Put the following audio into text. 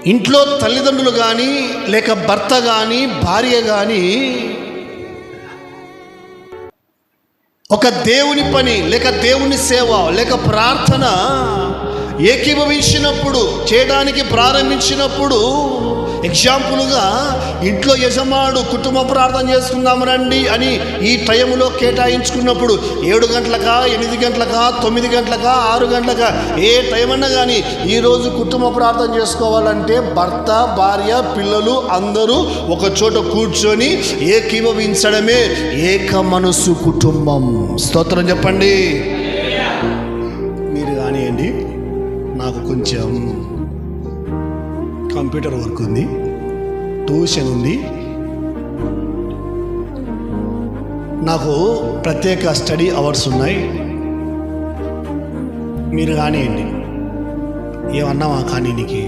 ఇంట్లో తల్లిదండ్రులు కానీ లేక భర్త కానీ భార్య కానీ ఒక దేవుని పని లేక దేవుని సేవ లేక ప్రార్థన ఏకీభవించినప్పుడు, చేయడానికి ప్రారంభించినప్పుడు, ఎగ్జాంపుల్గా ఇంట్లో యజమానుడు కుటుంబ ప్రార్థన చేసుకుందాం రండి అని ఈ టైంలో కేటాయించుకున్నప్పుడు 7 గంటలకా, 8 గంటలకా, 9 గంటలకా, 6 గంటలకా, ఏ టైం అన్నా కానీ ఈరోజు కుటుంబ ప్రార్థన చేసుకోవాలంటే భర్త, భార్య, పిల్లలు అందరూ ఒక చోట కూర్చొని ఏకీభవించడమే ఏక మనసు కుటుంబం. స్తోత్రం చెప్పండి. మీరు కానివ్వండి, నాకు కొంచెం కంప్యూటర్ వర్క్ ఉంది, ట్యూషన్ ఉంది, నాకు ప్రత్యేక స్టడీ అవర్స్ ఉన్నాయి. మీరు కానివ్వండి, ఏమన్నావా కానీ నీకు